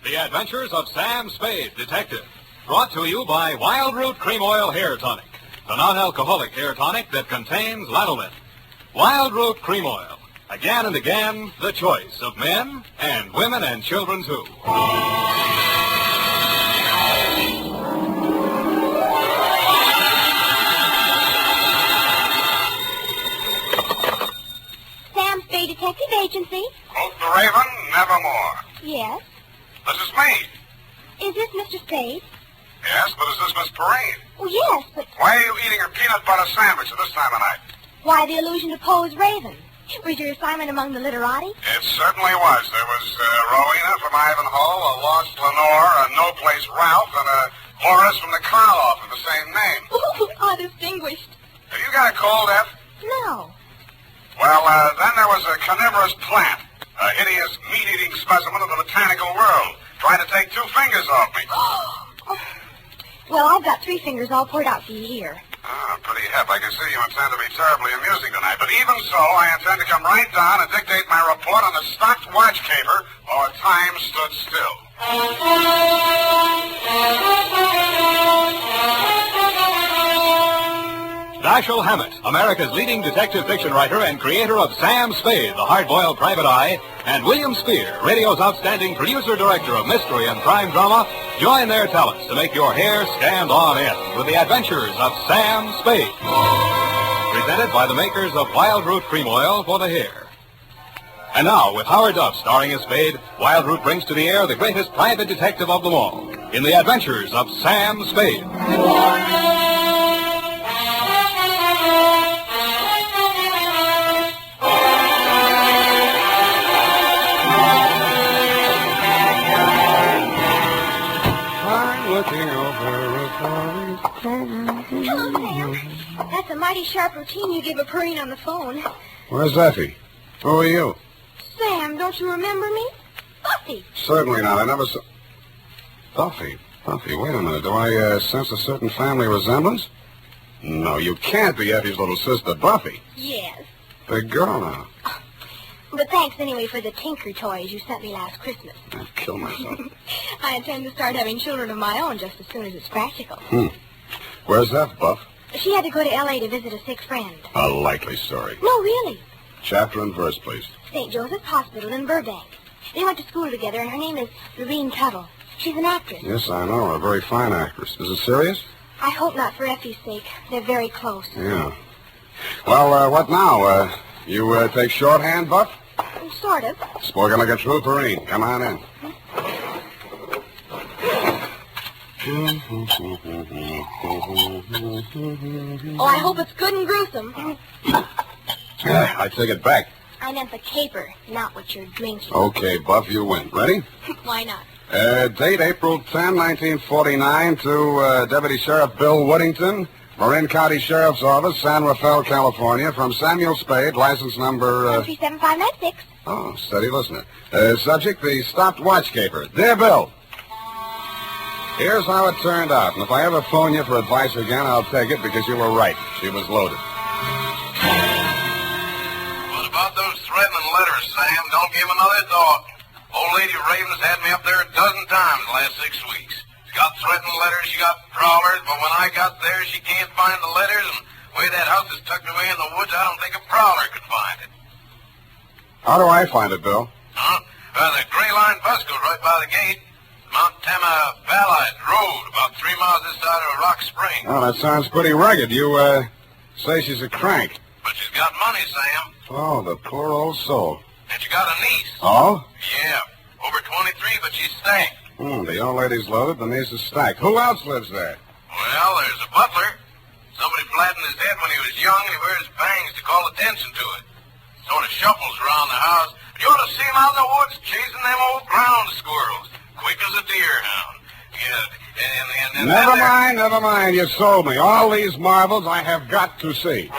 The Adventures of Sam Spade, Detective. Brought to you by Wild Root Cream Oil Hair Tonic, the non-alcoholic hair tonic that contains lanolin. Wild Root Cream Oil. Again and again, the choice of men and women and children, too. Sam Spade Detective Agency. Hope the Raven, nevermore. Yes. This is me. Is this Mr. Spade? Yes, but is this Miss Perrine? Oh, yes, but Why are you eating a peanut butter sandwich at this time of night? why the allusion to Poe's Raven? Was your assignment among the literati? It certainly was. There was Rowena from Ivanhoe, a lost Lenore, a no-place Ralph, and a Horace from the Karloff of the same name. Oh, how distinguished. Have you got a cold, F? No. Well, then there was a carnivorous plant, a hideous meat-eating specimen of the botanical world, trying to take 2 fingers off me. Oh. Well, I've got 3 fingers all poured out for you here. Ah, pretty hep. I can see you intend to be terribly amusing tonight. But even so, I intend to come right down and dictate my report on the stocked watch caper while time stood still. Dashiell Hammett, America's leading detective fiction writer and creator of Sam Spade, the hard-boiled private eye, and William Spear, radio's outstanding producer-director of mystery and crime drama, join their talents to make your hair stand on end with the Adventures of Sam Spade. Presented by the makers of Wild Root Cream Oil for the hair. And now, with Howard Duff starring as Spade, Wild Root brings to the air the greatest private detective of them all in the Adventures of Sam Spade. Hello, Sam. That's a mighty sharp routine you give a Perrine on the phone. Where's Effie? Who are you? Sam, don't you remember me? Buffy. Certainly not. I never saw... Buffy, wait a minute. Do I sense a certain family resemblance? No, you can't be Effie's little sister, Buffy. Yes. Big girl now. But thanks anyway for the tinker toys you sent me last Christmas. I'd kill myself. I intend to start having children of my own just as soon as it's practical. Where's that, Buff? She had to go to L.A. to visit a sick friend. A likely story. No, really. Chapter and verse, please. St. Joseph's Hospital in Burbank. They went to school together, and her name is Lurene Tuttle. She's an actress. Yes, I know. A very fine actress. Is it serious? I hope not for Effie's sake. They're very close. Yeah. Well, what now? You take shorthand, Buff? Sort of. Spoken like a true Perrine. Come on in. Oh, I hope it's good and gruesome. I take it back. I meant the caper, not what you're drinking. Okay, Buff, you win. Ready? Why not? Date April 10, 1949 to Deputy Sheriff Bill Woodington, Marin County Sheriff's Office, San Rafael, California, from Samuel Spade, license number... 37596. Oh, steady listener. Subject, the stopped watch caper. Dear Bill, here's how it turned out, and if I ever phone you for advice again, I'll take it because you were right. She was loaded. What about those threatening letters, Sam? Don't give another thought. Old Lady Raven's had me up there a dozen times the last 6 weeks. She got threatening letters, she got prowlers, but when I got there, she can't find the letters, and the way that house is tucked away in the woods, I don't think a prowler could find it. How do I find it, Bill? Huh? The Gray Line bus goes right by the gate. Mount Tama Valley Road, about 3 miles this side of Rock Spring. Oh, that sounds pretty rugged. You, say she's a crank. But she's got money, Sam. Oh, the poor old soul. And she got a niece. Oh? Yeah, over 23, but she's stacked. The old lady's loaded, the niece is stacked. Who else lives there? Well, there's a butler. Somebody flattened his head when he was young, and he wears bangs to call attention to it. Sort of shuffles around the house. But you ought to see him out in the woods chasing them old ground squirrels. Quick as a deer hound. Yeah, and Never mind. You sold me. All these marvels I have got to see.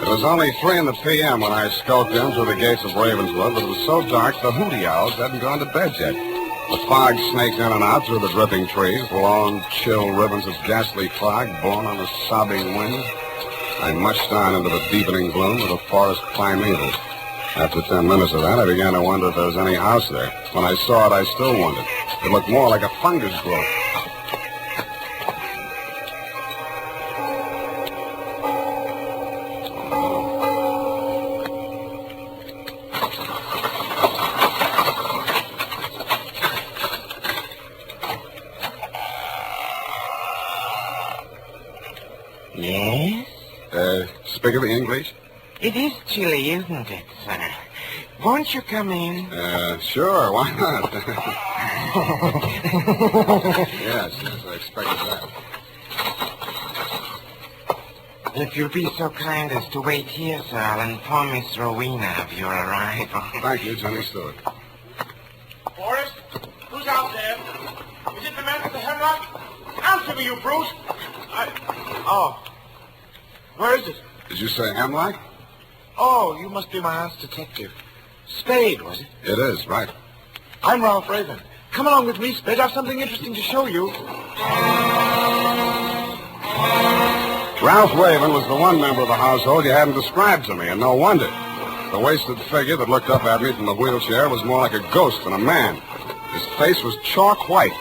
It was only 3 in the p.m. when I skulked in through the gates of Ravenswood, but it was so dark the hooty owls hadn't gone to bed yet. The fog snaked in and out through the dripping trees, long, chill ribbons of ghastly fog borne on a sobbing wind. I mushed on into the deepening gloom of the forest primeval. After 10 minutes of that, I began to wonder if there was any house there. When I saw it, I still wondered. It looked more like a fungus growth. Yes? Speak of the English? It is chilly, isn't it, sir? Won't you come in? Sure, why not? Yes, I expected that. If you'll be so kind as to wait here, sir, I'll inform Miss Rowena of your arrival. Thank you, Johnny Stewart. Forrest, who's out there? Is it the man with the hemlock? Answer me, you brute! Oh. Where is it? Did you say Hemlock? Oh, you must be my aunt's detective. Spade, was it? It is, right. I'm Ralph Raven. Come along with me, Spade. I have something interesting to show you. Ralph Raven was the one member of the household you hadn't described to me, and no wonder. The wasted figure that looked up at me from the wheelchair was more like a ghost than a man. His face was chalk white.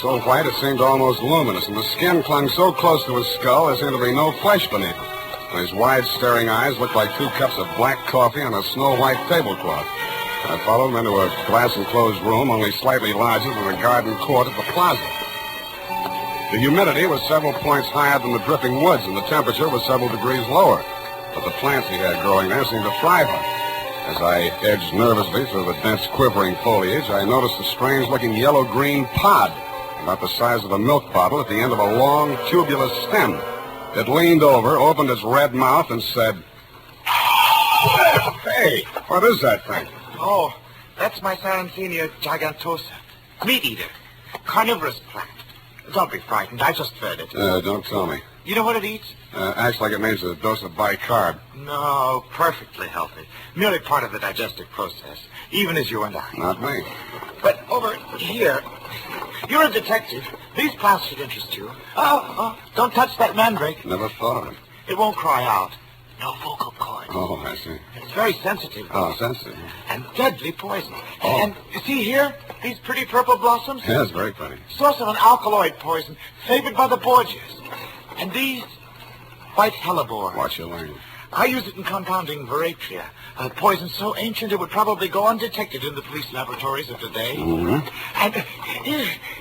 So white it seemed almost luminous, and the skin clung so close to his skull there seemed to be no flesh beneath it. And his wide, staring eyes looked like 2 cups of black coffee on a snow-white tablecloth. I followed him into a glass-enclosed room only slightly larger than the garden court at the plaza. The humidity was several points higher than the dripping woods, and the temperature was several degrees lower. But the plants he had growing there seemed to thrive on it. As I edged nervously through the dense, quivering foliage, I noticed a strange-looking yellow-green pod, about the size of a milk bottle at the end of a long, tubular stem. It leaned over, opened its red mouth, and said, "Hey, what is that thing?" Oh, that's my Sarracenia gigantosa. Meat eater. Carnivorous plant. Don't be frightened. I just fed it. Don't tell me. You know what it eats? Acts like it needs a dose of bicarb. No, perfectly healthy. Merely part of the digestive process, even as you and I. Not me. But over here, you're a detective. These plants should interest you. Oh, don't touch that mandrake. Never thought of it. It won't cry out. No vocal cords. Oh, I see. It's very sensitive. Oh, sensitive. And deadly poison. Oh. And you see here, these pretty purple blossoms? Yeah, it's very pretty. Source of an alkaloid poison, favored by the Borgias. And these, white hellebore. Watch your language. I use it in compounding veratria, a poison so ancient it would probably go undetected in the police laboratories of today. Mm-hmm. And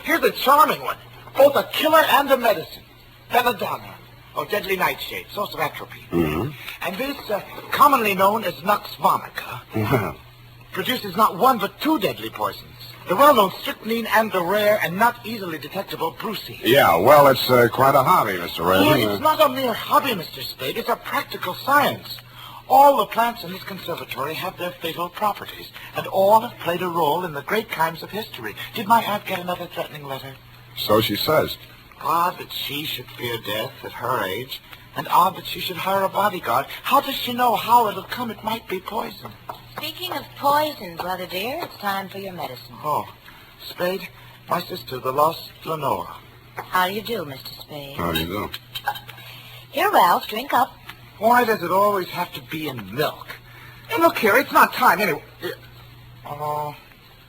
here's a charming one, both a killer and a medicine. Belladonna, or deadly nightshade, source of atropine. Mm-hmm. And this, commonly known as nux vomica, Well, produces not one but 2 deadly poisons. The well-known strychnine and the rare and not easily detectable brucine. yeah, well, it's quite a hobby, Mr. Raven. It's not a mere hobby, Mr. Spade. It's a practical science. All the plants in this conservatory have their fatal properties, and all have played a role in the great crimes of history. Did my aunt get another threatening letter? So she says. Odd that she should fear death at her age, and odd that she should hire a bodyguard. How does she know how it'll come? It might be poison. Speaking of poison, brother dear, it's time for your medicine. Oh, Spade, my sister, the lost Lenore. How do you do, Mr. Spade? How do you do? Here, Ralph, drink up. Why does it always have to be in milk? And look here, it's not time anyway. Oh,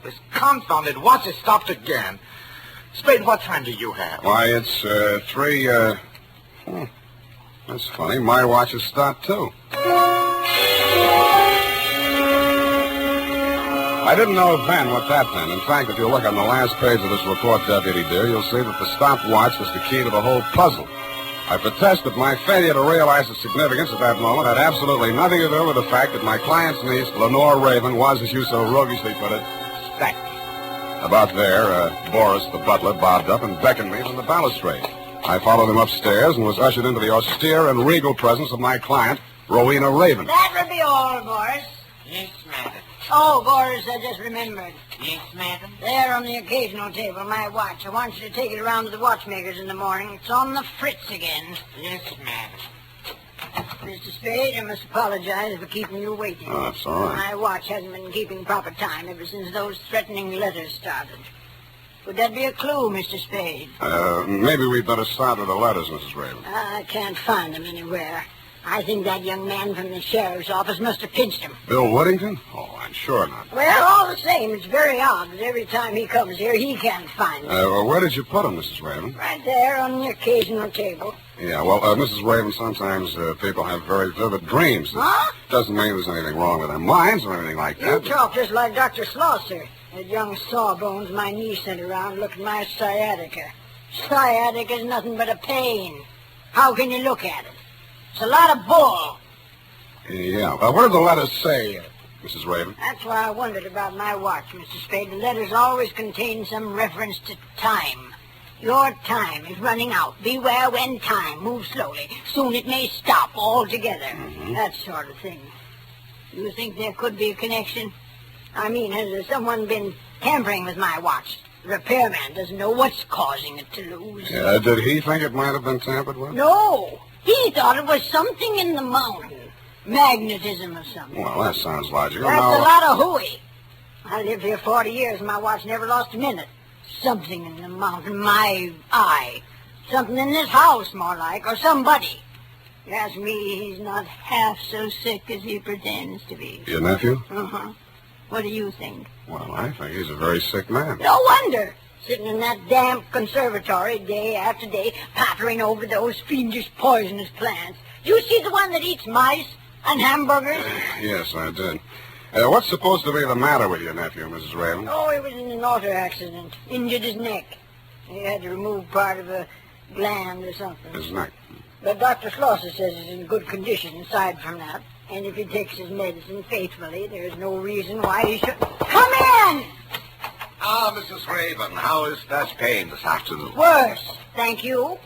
this confounded watch has stopped again. Spade, what time do you have? Why, it's 3, that's funny. My watch has stopped, too. I didn't know then what that meant. In fact, if you look on the last page of this report, Deputy dear, you'll see that the stopwatch was the key to the whole puzzle. I protest that my failure to realize its significance at that moment had absolutely nothing to do with the fact that my client's niece, Lenore Raven, was, as you so roguishly put it, stacked. About there, Boris, the butler, bobbed up and beckoned me from the balustrade. I followed him upstairs and was ushered into the austere and regal presence of my client, Rowena Raven. That will be all, Boris. Yes, madam. Oh, Boris, I just remembered. Yes, madam. There on the occasional table, my watch. I want you to take it around to the watchmakers in the morning. It's on the fritz again. Yes, madam. Mr. Spade, I must apologize for keeping you waiting. Oh, that's all right. My watch hasn't been keeping proper time ever since those threatening letters started. Would that be a clue, Mr. Spade? Maybe we'd better start with the letters, Mrs. Raven. I can't find them anywhere. I think that young man from the sheriff's office must have pinched him. Bill Woodington? Oh, I'm sure not. Well, all the same, it's very odd that every time he comes here, he can't find him. Well, where did you put him, Mrs. Raven? Right there on the occasional table. Yeah, well, Mrs. Raven, sometimes people have very vivid dreams. Huh? Doesn't mean there's anything wrong with their minds or anything like You that. talk just like Dr. Slosser, that young sawbones my niece sent around looking at my sciatica. Sciatica's nothing but a pain. How can you look at it? It's a lot of bull. Yeah, what did the letters say, Mrs. Raven? That's why I wondered about my watch, Mr. Spade. The letters always contain some reference to time. Your time is running out. Beware when time moves slowly. Soon it may stop altogether. Mm-hmm. That sort of thing. You think there could be a connection? I mean, has someone been tampering with my watch? The repairman doesn't know what's causing it to lose. Did he think it might have been tampered with? No. He thought it was something in the mountain. Magnetism or something. Well, that sounds logical. That's Now, a lot of hooey. I lived here 40 years and my watch never lost a minute. Something in the mountain, my eye. Something in this house, more like, or somebody. You ask me, he's not half so sick as he pretends to be. Your nephew? Uh-huh. What do you think? Well, I think he's a very sick man. No wonder. Sitting in that damp conservatory day after day, pottering over those fiendish poisonous plants. You see the one that eats mice and hamburgers? Yes, I did. What's supposed to be the matter with your nephew, Mrs. Raven? Oh, he was in an auto accident. Injured his neck. He had to remove part of a gland or something. His neck. But Dr. Schlosser says he's in good condition aside from that. And if he takes his medicine faithfully, there's no reason why he should... Come in! Ah, Mrs. Raven, how is that pain this afternoon? Worse, thank you.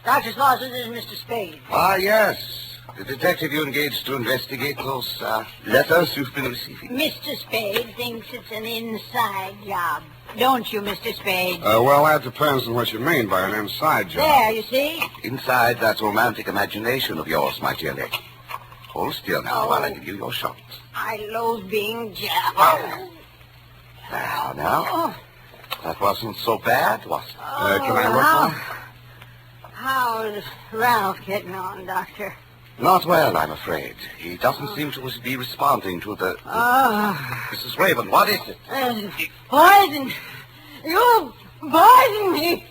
Dr. Schlosser is Mr. Spade. Ah, yes. The detective you engaged to investigate those letters you've been receiving. Mr. Spade thinks it's an inside job. Don't you, Mr. Spade? Well, that depends on what you mean by an inside job. There, you see? Inside that romantic imagination of yours, my dear lady. Hold still now while I give you your shot. I loathe being jabbed. Now. That wasn't so bad, was it? Can I look for him? How's Ralph getting on, Doctor? Not well, I'm afraid. He doesn't seem to be responding to the... Mrs. Raven, what is it? Poison! You poisoned me!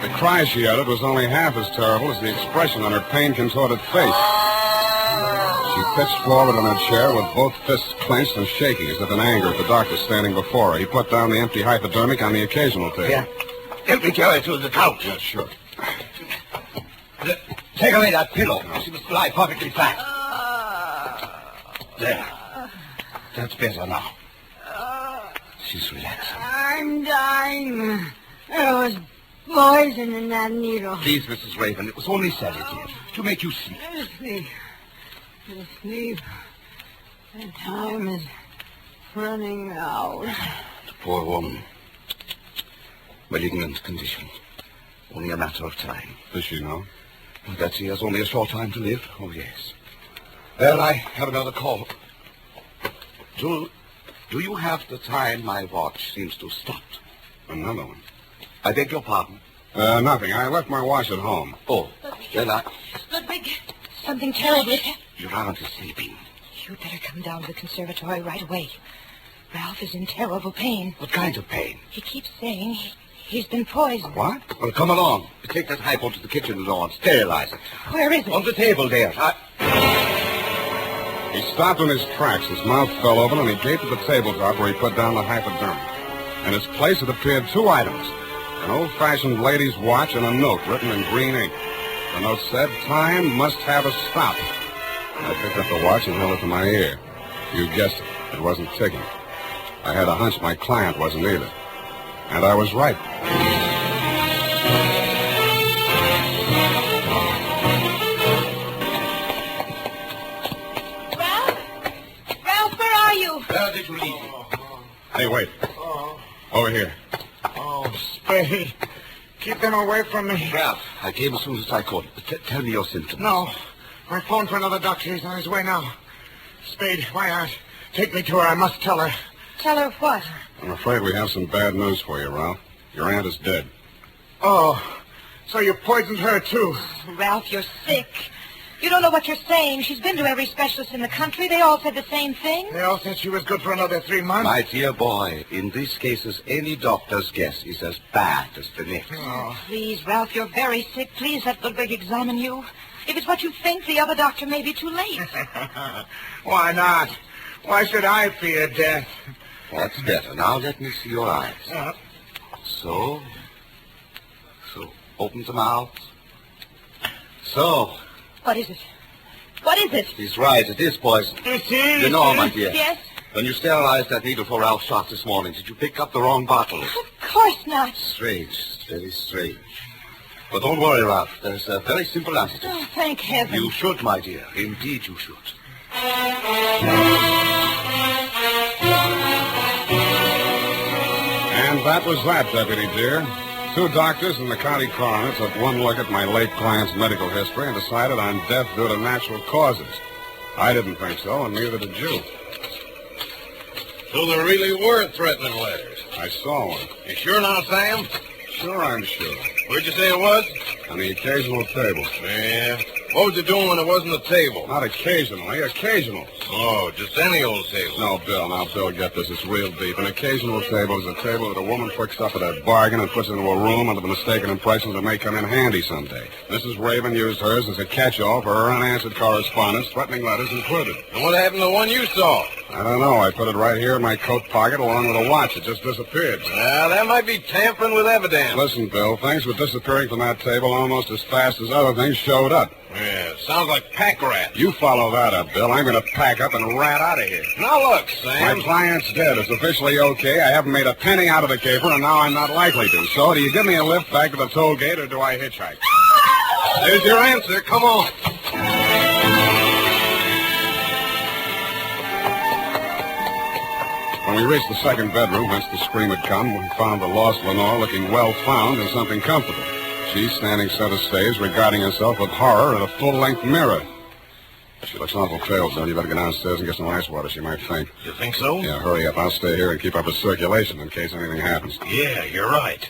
The cry she uttered was only half as terrible as the expression on her pain-contorted face. She pitched forward on her chair with both fists clenched and shaking as if in anger at the doctor standing before her. He put down the empty hypodermic on the occasional table. Yeah. Help me carry her to the couch. Yeah, sure. Take away that pillow. She must lie perfectly flat. There. That's better now. She's relaxing. I'm dying. There was poison in that needle. Please, Mrs. Raven, it was only sedative to make you sleep. Sleep. The time is running out. The poor woman. Malignant condition. Only a matter of time. Does she know? That she has only a short time to live? Oh, yes. Well, I have another call. Do you have the time my watch seems to have stopped? Another one. I beg your pardon. Nothing. I left my watch at home. Oh, then Ludwig, something terrible. Your aunt is sleeping. You'd better come down to the conservatory right away. Ralph is in terrible pain. What kind of pain? He keeps saying he's been poisoned. What? Well, come along. Take that hypo to the kitchen door and sterilize it. Where is it? On the table there. He stopped in his tracks. His mouth fell open, and he gaped at the tabletop where he put down the hypodermic. In its place, it appeared two items. An old-fashioned lady's watch and a note written in green ink. The note said, "Time must have a stop." I picked up the watch and held it to my ear. You guessed it. It wasn't ticking. I had a hunch my client wasn't either. And I was right. Ralph, where are you? Where did you leave him? Hey, wait. Over here. Oh, Spade. Keep them away from me. Ralph, I came as soon as I could. Tell me your symptoms. No. I phoned for another doctor. He's on his way now. Spade, why not? Take me to her. I must tell her. Tell her what? I'm afraid we have some bad news for you, Ralph. Your aunt is dead. Oh, so you poisoned her, too. Ralph, you're sick. You don't know what you're saying. She's been to every specialist in the country. They all said the same thing. They all said she was good for another 3 months. My dear boy, in these cases, any doctor's guess is as bad as the next. Oh. Please, Ralph, you're very sick. Please let Ludwig examine you. If it's what you think, the other doctor may be too late. Why not? Why should I fear death? That's better. Now let me see your eyes. So, open them out. So. What is it? What is it? He's right. It is poison. It is? You know, my dear. Yes? When you sterilized that needle for Ralph's shot this morning, did you pick up the wrong bottle? Of course not. Strange. Very strange. But don't worry, Ralph. There's a very simple antidote. Oh, thank heaven. You should, my dear. Indeed you should. And that was that, Deputy dear. 2 doctors and the county coroner took one look at my late client's medical history and decided on death due to natural causes. I didn't think so, and neither did you. So there really were threatening letters. I saw one. You sure now, Sam? Sure, I'm sure. Where'd you say it was? On the occasional table. Yeah. What was you doing when it wasn't a table? Not occasionally, occasional. Oh, just any old table. No, Bill, get this. It's real deep. An occasional table is a table that a woman picks up at a bargain and puts into a room under the mistaken impression that it may come in handy someday. Mrs. Raven used hers as a catch-all for her unanswered correspondence, threatening letters included. And what happened to the one you saw? I don't know. I put it right here in my coat pocket along with a watch. It just disappeared. That might be tampering with evidence. Listen, Bill, things were disappearing from that table almost as fast as other things showed up. Yeah, sounds like pack rats. You follow that up, Bill. I'm going to pack up and rat out of here. Now look, Sam. My client's dead. It's officially okay. I haven't made a penny out of the caper, and now I'm not likely to. So, do you give me a lift back to the toll gate, or do I hitchhike? There's your answer. Come on. When we reached the second bedroom, whence the scream had come, we found the lost Lenore looking well found in something comfortable. She standing center stage, regarding herself with horror in a full-length mirror. She looks awful pale, Bill. You better go downstairs and get some ice water. She might faint. You think so? Yeah, hurry up. I'll stay here and keep up with circulation in case anything happens. Yeah, you're right.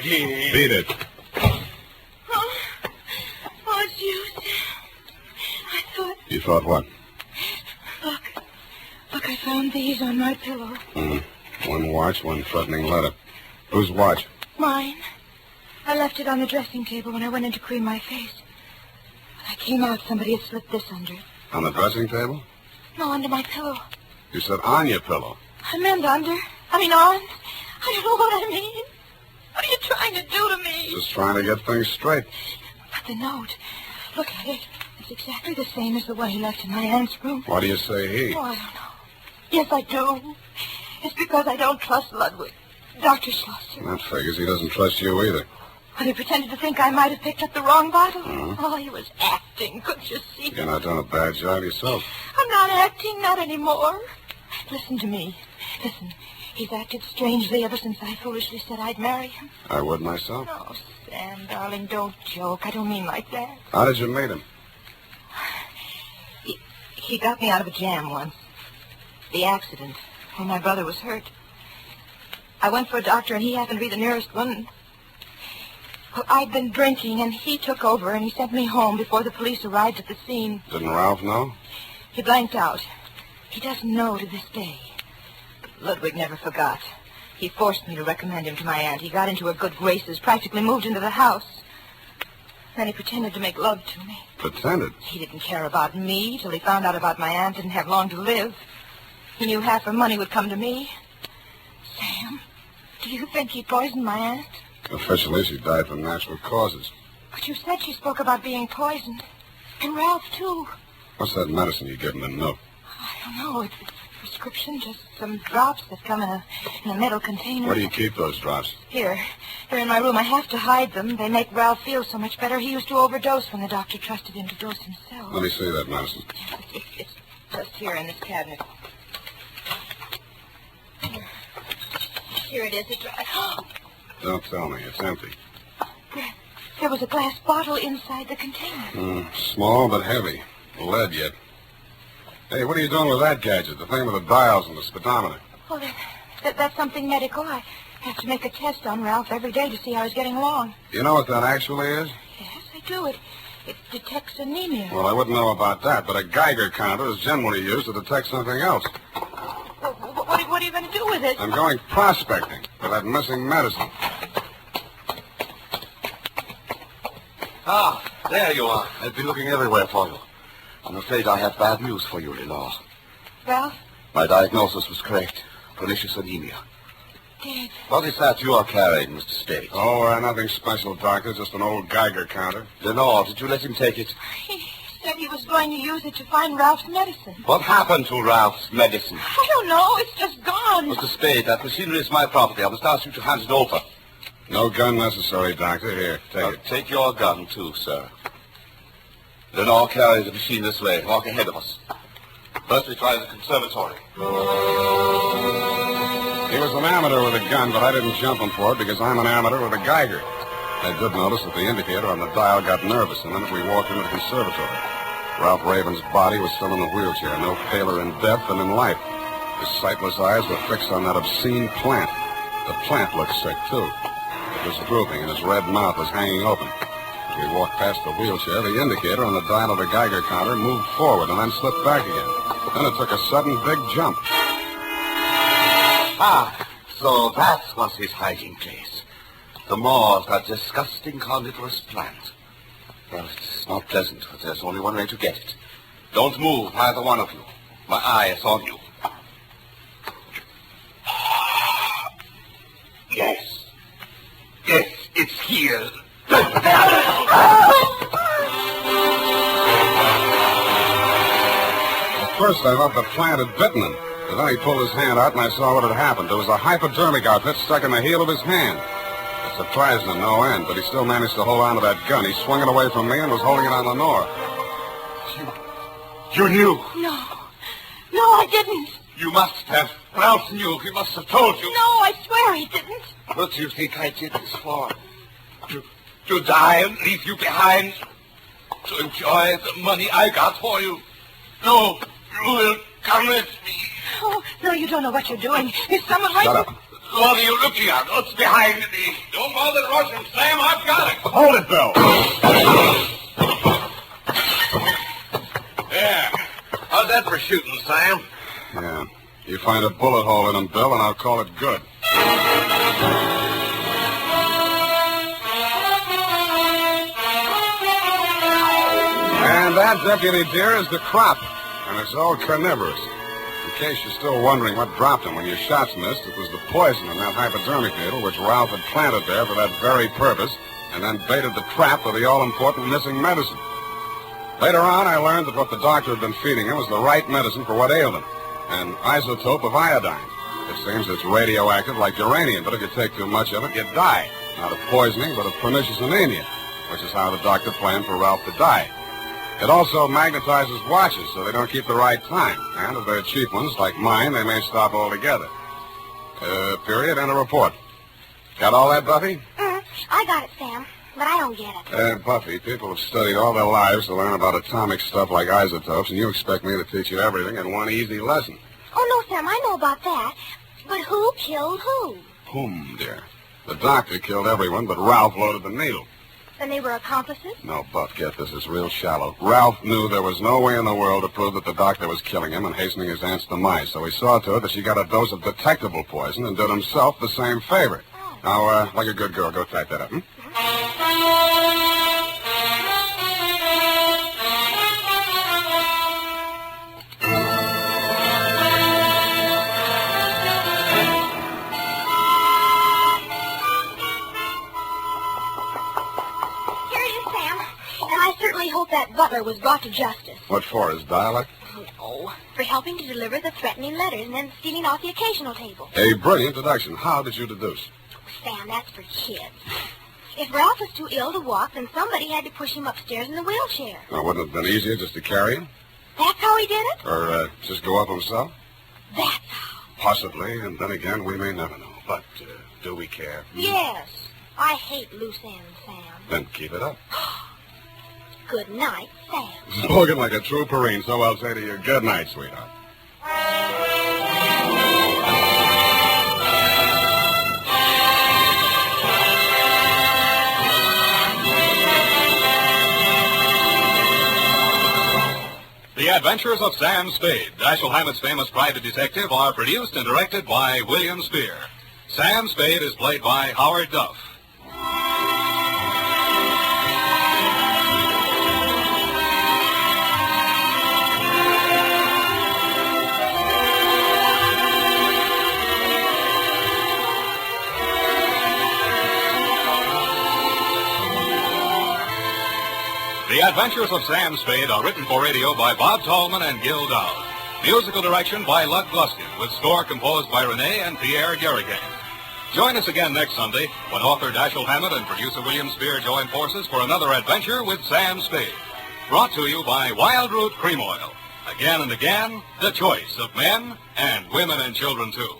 Beat it. Oh, it's you, Sam. I thought... You thought what? Look, I found these on my pillow. One watch, one threatening letter. Whose watch? Mine. I left it on the dressing table when I went in to cream my face. When I came out, somebody had slipped this under it. On the dressing table? No, under my pillow. You said on your pillow. I meant under. I mean on. I don't know what I mean. What are you trying to do to me? Just trying to get things straight. But the note. Look at it. It's exactly the same as the one he left in my aunt's room. Why do you say he? Oh, I don't know. Yes, I do. It's because I don't trust Ludwig. Dr. Schlosser. That figures he doesn't trust you either. Well, he pretended to think I might have picked up the wrong bottle. Oh, he was acting. Couldn't you see? You're not doing a bad job yourself. I'm not acting, not anymore. Listen to me. Listen, he's acted strangely ever since I foolishly said I'd marry him. I would myself. Oh, Sam, darling, don't joke. I don't mean like that. How did you meet him? He got me out of a jam once. The accident, when my brother was hurt. I went for a doctor, and he happened to be the nearest one. Well, I'd been drinking, and he took over, and he sent me home before the police arrived at the scene. Didn't Ralph know? He blanked out. He doesn't know to this day. But Ludwig never forgot. He forced me to recommend him to my aunt. He got into her good graces, practically moved into the house. Then he pretended to make love to me. Pretended? He didn't care about me till he found out about my aunt didn't have long to live. He knew half her money would come to me. Sam, do you think he poisoned my aunt? Officially, she died from natural causes. But you said she spoke about being poisoned. And Ralph, too. What's that medicine you give in the note? I don't know. It's a prescription, just some drops that come in a metal container. Where do you keep those drops? Here in my room. I have to hide them. They make Ralph feel so much better. He used to overdose when the doctor trusted him to dose himself. Let me see that medicine. It's just here in this cabinet. Here it is. It's right. Don't tell me. It's empty. There was a glass bottle inside the container. Small but heavy. Lead yet. Hey, what are you doing with that gadget? The thing with the dials and the speedometer. Oh, That's something medical. I have to make a test on Ralph every day to see how he's getting along. You know what that actually is? Yes, I do. It detects anemia. Well, I wouldn't know about that, but a Geiger counter is generally used to detect something else. Well, what are you going to do with it? I'm going prospecting for that missing medicine. Ah, there you are. I've been looking everywhere for you. I'm afraid I have bad news for you, Lenore. Ralph? My diagnosis was correct. Pernicious anemia. Dave. What is that you are carrying, Mr. Spade? Oh, nothing special, Doctor. Just an old Geiger counter. Lenore, did you let him take it? He said he was going to use it to find Ralph's medicine. What happened to Ralph's medicine? I don't know. It's just gone. Mr. Spade, that machinery is my property. I must ask you to hand it over. No gun necessary, Doctor. Here, take it. Take your gun, too, sir. Lenore, carry the machine this way. Walk ahead of us. First, we try the conservatory. He was an amateur with a gun, but I didn't jump him for it because I'm an amateur with a Geiger. I did notice that the indicator on the dial got nervous the minute we walked into the conservatory. Ralph Raven's body was still in the wheelchair, no paler in death than in life. His sightless eyes were fixed on that obscene plant. The plant looked sick, too. It was drooping, and his red mouth was hanging open. As we walked past the wheelchair, the indicator on the dial of the Geiger counter moved forward and then slipped back again. Then it took a sudden big jump. Ah, so that was his hiding place. The maw of that disgusting carnivorous plant. Well, it's not pleasant, but there's only one way to get it. Don't move, either one of you. My eye is on you. Yes. Yes, it's here. At first, I thought the plant had bitten him. But then he pulled his hand out, and I saw what had happened. There was a hypodermic outfit stuck in the heel of his hand. It surprised him no end, but he still managed to hold on to that gun. He swung it away from me and was holding it on Lenore. You knew. No, I didn't. You must have. Ralph knew. He must have told you. No, I swear he didn't. What do you think I did this for? To die and leave you behind? To enjoy the money I got for you? No, you will come with me. Oh, no, you don't know what you're doing. There's someone right... Shut up. What are you looking at? What's behind me? Don't bother rushing, Sam. I've got it. Hold it, Bill. Yeah. How's that for shooting, Sam? Yeah. You find a bullet hole in him, Bill, and I'll call it good. And that, deputy dear, is the crop. And it's all carnivorous. In case you're still wondering what dropped him when your shots missed, it was the poison in that hypodermic needle which Ralph had planted there for that very purpose and then baited the trap for the all-important missing medicine. Later on, I learned that what the doctor had been feeding him was the right medicine for what ailed him, an isotope of iodine. It seems it's radioactive like uranium, but if you take too much of it, you die. Not of poisoning, but of pernicious anemia, which is how the doctor planned for Ralph to die. It also magnetizes watches so they don't keep the right time. And if they're cheap ones, like mine, they may stop altogether. Period, and a report. Got all that, Buffy? I got it, Sam, but I don't get it. Buffy, people have studied all their lives to learn about atomic stuff like isotopes, and you expect me to teach you everything in one easy lesson. Oh, no, Sam, I know about that. But who killed who? Whom, dear? The doctor killed everyone, but Ralph loaded the needle. Then they were accomplices? No, Buff, get this. It's real shallow. Ralph knew there was no way in the world to prove that the doctor was killing him and hastening his aunt's demise, so he saw to it that she got a dose of detectable poison and did himself the same favor. Now, like a good girl, go type that up, I certainly hope that butler was brought to justice. What for, his dialect? No, for helping to deliver the threatening letters and then stealing off the occasional table. A brilliant deduction. How did you deduce? Sam, that's for kids. If Ralph was too ill to walk, then somebody had to push him upstairs in the wheelchair. Now, wouldn't it have been easier just to carry him? That's how he did it? Or just go up himself? That's how. Possibly, and then again, we may never know. But do we care? Yes. I hate loose ends, Sam. Then keep it up. Good night, Sam. Spoken like a true Marine, so I'll say to you, good night, sweetheart. Adventures of Sam Spade, Dashiell Hammett's famous private detective, are produced and directed by William Spear. Sam Spade is played by Howard Duff. The Adventures of Sam Spade are written for radio by Bob Tallman and Gil Dowd. Musical direction by Lud Gluskin, with score composed by Renee and Pierre Garrigan. Join us again next Sunday when author Dashiell Hammett and producer William Spear join forces for another adventure with Sam Spade. Brought to you by Wild Root Cream Oil. Again and again, the choice of men and women and children, too.